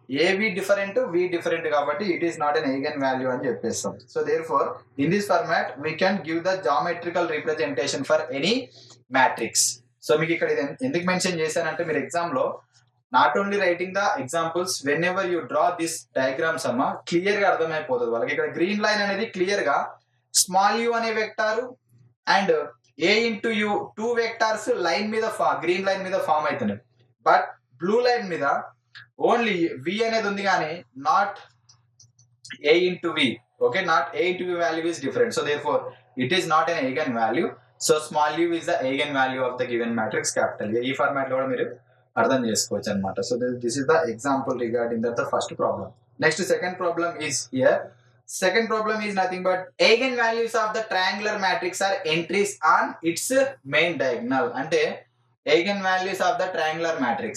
ఏవి డిఫరెంట్ వి డిఫరెంట్ కాబట్టి it is not an eigen value అని చెప్పేస్తాం. So therefore in this format we can give the geometrical representation for any matrix. So మీకు ఇక్కడ ఇది ఎందుకు మెన్షన్ చేశానంటే మీరు ఎగ్జామ్ లో not only writing the examples whenever you draw this diagrams అమ్మ క్లియర్ గా అర్థమైపోతుంది వాళ్ళకి. ఇక్కడ గ్రీన్ లైన్ అనేది క్లియర్ గా స్మాల్ యూ అనే vector and A into u 2 vectors line మీద గ్రీన్ లైన్ మీద ఫామ్ అవుతున్నాయి. బట్ బ్లూ లైన్ మీద ఓన్లీ వి అనేది ఉంది కానీ not A into V. Okay, not A into V value is different. So therefore it is not an eigen value. So small u is the eigen value of the given matrix capital A. ఈ format లో కూడా మీరు అర్థం చేసుకోవచ్చు అనమాట. So this is the example regarding the first problem. Next second problem is here. Second problem is nothing but eigenvalues of the triangular matrix are entries on its main diagonal. అంటే eigenvalues of the triangular matrix.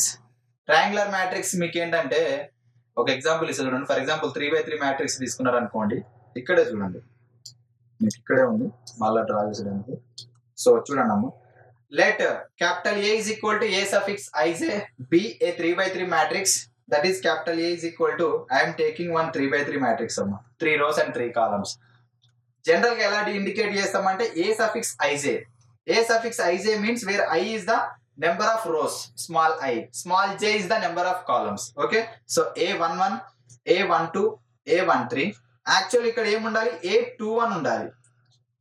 Triangular matrix మీకు ఏంటంటే ఒక example ఇస్తే చూడండి. For example 3x3 matrix తీసుకున్నారు అనుకోండి. ఇక్కడే చూడండి, మీకు ఇక్కడే ఉంది మళ్ళీ డ్రా చేసడానికి. సో చూడండి అమ్మ, let capital A is equal to A suffix ij be a 3x3 matrix. That is capital A is equal to, I am taking one 3x3 matrix amma, 3 rows and 3 columns. General గా ఎలా indicate చేస్తామంటే A suffix ij. A suffix ij means where I is the number of rows, small I, small j is the number of columns. Okay, so A11, A12, A13. Actually ఇక్కడ ఏముండాలి, A21 ఉండాలి,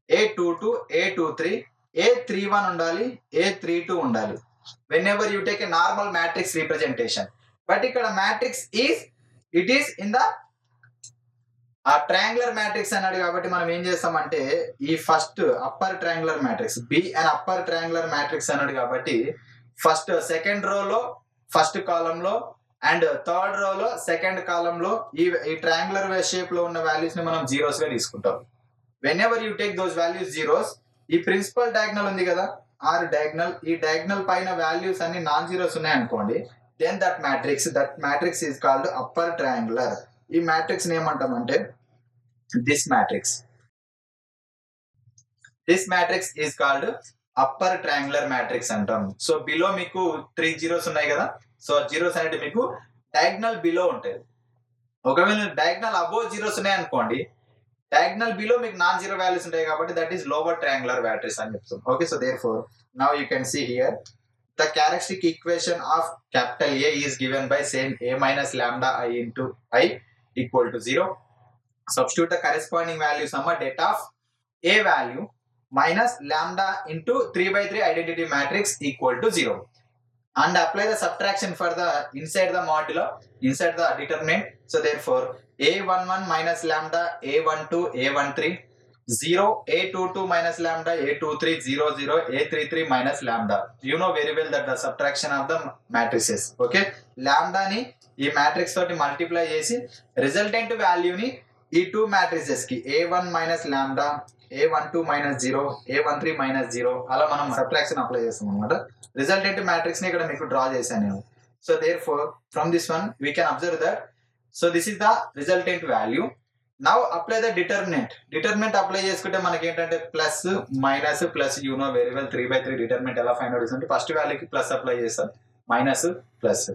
A22, A23, A31 ఉండాలి, A32 ఉండాలి. Whenever you take a normal matrix representation. But ఇక్కడ matrix it is in the triangular matrix అన్నాడు కాబట్టి మనం ఏం చేస్తామంటే ఈ first upper triangular matrix B and upper triangular matrix అన్నాడు కాబట్టి ఫస్ట్ సెకండ్ రోలో ఫస్ట్ కాలంలో అండ్ థర్డ్ రోలో సెకండ్ కాలంలో ఈ ట్రయాంగులర్ షేప్ లో ఉన్న వాల్యూస్ ని మనం జీరోస్ గా తీసుకుంటాం. When ever you take those values zeros, ఈ ప్రిన్సిపల్ డయాగ్నల్ ఉంది కదా ఆర్ డయాగ్నల్, ఈ డయాగ్నల్ పైన వాల్యూస్ అన్ని నాన్ జీరోస్ ఉన్నాయి అనుకోండి, then that matrix is called upper triangular. ఈ మ్యాట్రిక్స్ ని ఏమంటామంటే this matrix is called upper triangular matrix అంటాం. సో బిలో మీకు 3 జీరోస్ ఉన్నాయి కదా, సో జీరోస్ అనేది మీకు డయాగ్నల్ బిలో ఉంటాయి. ఒకవేళ డయాగ్నల్ అబోవ్ జీరోస్ ఉన్నాయి అనుకోండి, డయాగ్నల్ బిలో మీకు నాన్ జీరో వాల్యూస్ ఉంటాయి కాబట్టి that is lower triangular matrix అని చెప్తాం. Okay, so therefore now you can see here the characteristic equation of capital A is given by saying A minus lambda I into I equal to 0. Substitute the corresponding values det of A value minus lambda into 3x3 identity matrix equal to 0. And apply the subtraction for the inside the modulo, inside the determinant. So therefore A11 minus lambda A12 A13 0, A22 minus lambda, A23 0, 0, A33 minus lambda. You know very well that the subtraction of the matrices. Okay, lambda ni ఈ matrix తోటి multiply చేసి resultant వాల్యూని ఈ 2 matrices కి A1 minus lambda, A12 minus 0, A13 minus 0 అలా మనం subtraction apply చేస్తాం అనమాట. రిజల్టెంట్ మ్యాట్రిక్స్ ని ఇక్కడ మీకు డ్రా చేశాను నేను. So therefore from this one we can observe that so this is the resultant value. Now apply the determinant apply చేసుకుంటే మనకి ఏంటంటే plus minus plus, you know very well 3/3 determinant ఎలా find out చేస్తుంటే first వాల్యూకి plus apply చేస్తాం, minus plus.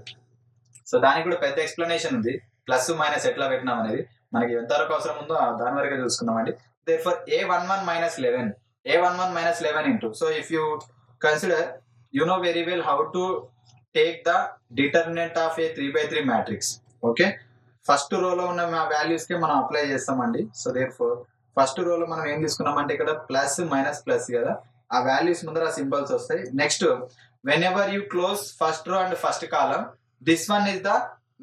So దానికి కూడా పెద్ద ఎక్స్ప్లెనేషన్ ఉంది, ప్లస్ మైనస్ ఎట్లా పెట్టినాం అనేది మనకి ఎంతవరకు అవసరం ఉందో దాని వరకు చూసుకున్నామండి. therefore A11 minus 11 into, so if you consider, you know very well how to take the determinant of a 3/3 matrix. okay, first రోలో ఉన్న వాల్యూస్ కి మనం అప్లై చేస్తామండి. సో దేర్ఫోర్ ఫస్ట్ రోలో మనం ఏం తీసుకున్నామంటే ఇక్కడ ప్లస్ మైనస్ ప్లస్ కదా, ఆ వాల్యూస్ ముందర సింబల్స్ వస్తాయి. Next when ever you close first row and first column, this one is the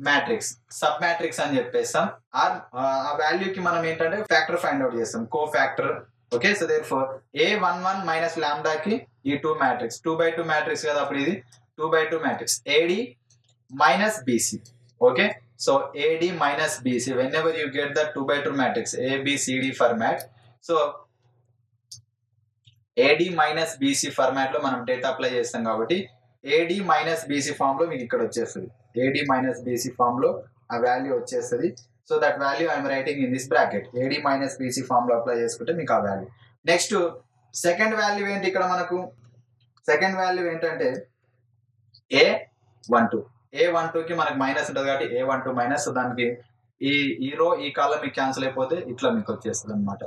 matrix, sub matrix అని చెప్పేస్తాం. ఆ వాల్యూ కి మనం ఏంటంటే ఫ్యాక్టర్ ఫైండ్ అవుట్ చేస్తాం, cofactor. Okay, so therefore A11 minus lambda కి ఈ 2 మ్యాట్రిక్స్ 2/2 మ్యాట్రిక్స్ కదా, అప్పుడు ఇది 2/2 matrix AD minus BC. Okay, so AD minus BC, whenever you get the 2/2 matrix ABCD format, so AD minus BC format లో మనం data apply చేస్తాం కాబట్టి AD minus BC form లో మీకు ఇక్కడ వచ్చేస్తుంది, AD minus BC ఫామ్ లో ఆ వాల్యూ వచ్చేస్తుంది. So that value I'm writing in this bracket, AD minus BC form లో అప్లై చేసుకుంటే మీకు ఆ వాల్యూ. నెక్స్ట్ సెకండ్ వాల్యూ ఏంటి, ఇక్కడ మనకు సెకండ్ వాల్యూ ఏంటంటే A12. A12 కి మనకి మైనస్ ఉంటుంది కాబట్టి A12 మైనస్. సో దానికి ఈ రో ఈ కాలం మీకు క్యాన్సిల్ అయిపోతే ఇట్లా మీకు వచ్చేస్తుంది అనమాట.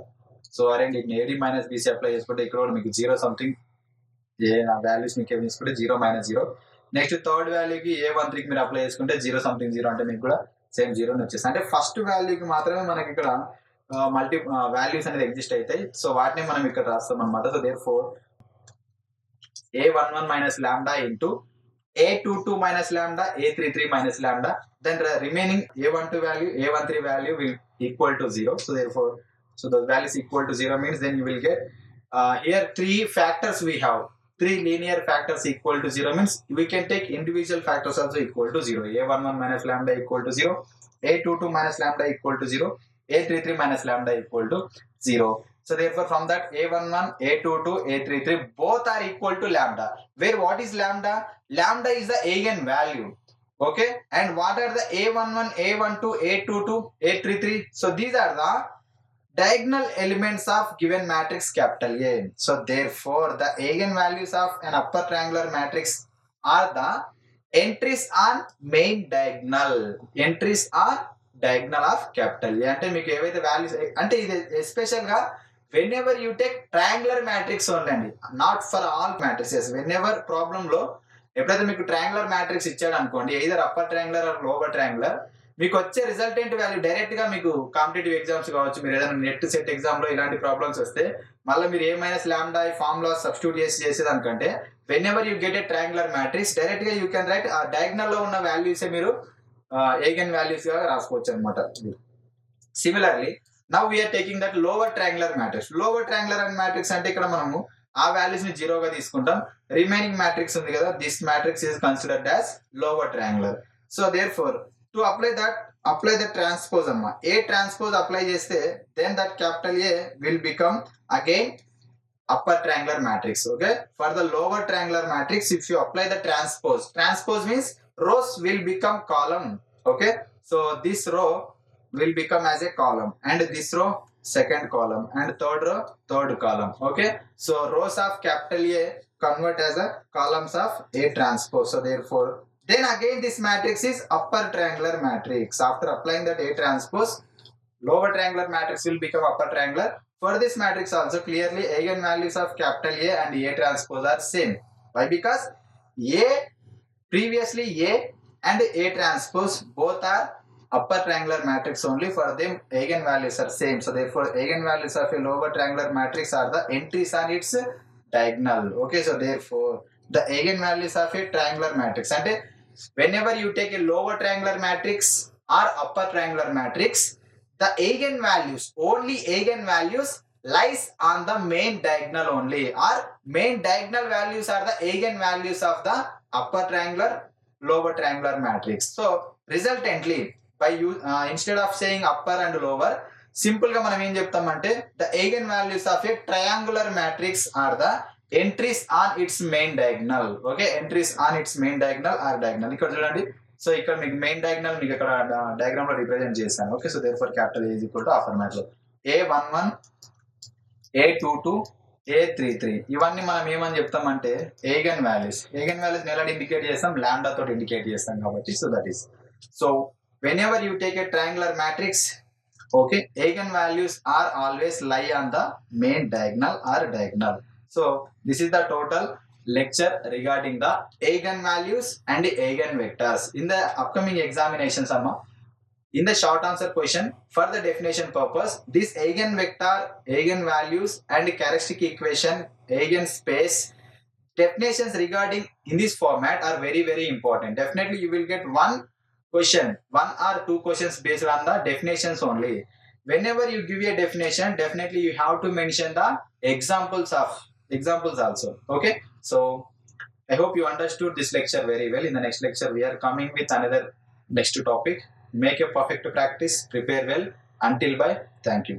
సో అరే AD మైనస్ BC అప్లై చేసుకుంటే ఇక్కడ కూడా మీకు 0 సంథింగ్ ఏ వాల్యూస్ మీకు ఏమి తీసుకుంటే 0 మైనస్ 0. నెక్స్ట్ థర్డ్ వాల్యూకి A13కి మీరు అప్లై చేసుకుంటే 0 సంథింగ్ 0 అంటే మీకు కూడా సేమ్ 0 వచ్చేస్తుంది. అంటే ఫస్ట్ వాల్యూకి మాత్రమే మనకి ఇక్కడ మల్టీ వాల్యూస్ అనేది ఎగ్జిస్ట్ అవుతాయి. సో వాటిని మనం ఇక్కడ రాస్తాం అనమాట. So therefore A11 minus lambda into A22 minus lambda, A33 minus lambda. Then the remaining A12 value, A13 value will equal to 0. So therefore, so the value is equal to 0 means then you will get here 3 factors we have. 3 linear factors equal to 0 means we can take individual factors also equal to 0. A11 minus lambda equal to 0. A22 minus lambda equal to 0. A33 minus lambda equal to 0. So therefore from that A11, A22, A33 both are equal to lambda. Where what is lambda? Lambda is the eigenvalue. Okay. And what are the A11, A12, A22, A33? So these are the diagonal elements of given matrix capital A. So therefore the eigenvalues of an upper triangular matrix are the entries on main diagonal. Entries on diagonal of capital A. అంటే మీకు ఏవైతే values అంటే ఇది special గా whenever you take triangular matrix only అండి, not for all matrices. whenever problem లో ఎప్పుడైతే మీకు ట్రయాంగులర్ మ్యాట్రిక్స్ ఇచ్చాడు అనుకోండి, either upper triangular or lower triangular, మీకు వచ్చే రిజల్టెంట్ వాల్యూ డైరెక్ట్ గా మీకు కాంపిటేటివ్ ఎగ్జామ్స్ కావచ్చు, మీరు ఏదైనా నెట్ సెట్ ఎగ్జామ్ లో ఇలాంటి ప్రాబ్లమ్స్ వస్తే మళ్ళీ మీరు ఏ మైనస్ లాంబ్డా ఈ ఫార్ములా సబ్స్టిట్యూట్ చేసేదానికంటే whenever you get a triangular matrix direct గా యూ కెన్ రైట్ ఆ డయాగ్నల్ లో ఉన్న వాల్యూస్ మీరు eigen values గా రాసుకోవచ్చు అనమాట. Similarly now we are taking that lower triangular matrix. Lower triangular matrix అంటే ఇక్కడ మనము ఆ వాల్యూస్ ని 0 గా తీసుకుంటాం. రిమైనింగ్ మ్యాట్రిక్స్ ఉంది కదా, this matrix is considered as lower triangular. So therefore to apply the transpose అమ్మా, A transpose అప్లై చేస్తే then that capital A will become again upper triangular matrix. Okay, for the lower triangular matrix if you apply the transpose means rows will become column. Okay, so this row will become as a column and this row second column and third row third column. Okay, so rows of capital A convert as a columns of A transpose. So therefore then again this matrix is upper triangular matrix. After applying that A transpose, lower triangular matrix will become upper triangular. For this matrix also clearly eigenvalues of capital A and A transpose are same. Why? Because A previously A and A transpose both are upper triangular matrix only, for them eigenvalues are same. So therefore eigenvalues of a lower triangular matrix are the entries on its diagonal. Okay, so therefore the eigenvalues of a triangular matrix and whenever you take a lower triangular matrix or upper triangular matrix, the eigenvalues lies on the main diagonal only, or main diagonal values are the eigenvalues of the upper triangular lower triangular matrix. So resultantly by instead of saying upper and lower, simple గా మనం ఏం చెప్తామంటే the eigenvalues of a triangular matrix are the entries on its main diagonal. Okay, entries on its main diagonal are diagonal. ఇక్కడ చూడండి, so ఇక్కడ మీకు main diagonal మీకు ఇక్కడ డయాగ్రామ్ లో రిప్రజెంట్ చేశాను. Okay, so therefore capital A is equal to అఫర్ మ్యాట్ లో A11, A22, A33 ఇవన్నీ మనం ఏమని చెప్తామంటే eigen values ఎలా ఇండికేట్ చేస్తాం, లాంబ్డా తోటి ఇండికేట్ చేస్తాం కాబట్టి. So that is, so whenever you take a triangular matrix, okay, eigenvalues are always lie on the main diagonal or diagonal. So this is the total lecture regarding the eigenvalues and eigenvectors. In the upcoming examinations amma, in the short answer question for the definition purpose, this eigenvector, eigenvalues and characteristic equation, eigenspace definitions regarding in this format are very very important. Definitely you will get one or two questions based on the definitions only. Whenever you give a definition, definitely you have to mention the examples also. Okay, so I hope you understood this lecture very well. In the next lecture we are coming with another next topic. Make a perfect practice, prepare well. Until bye, thank you.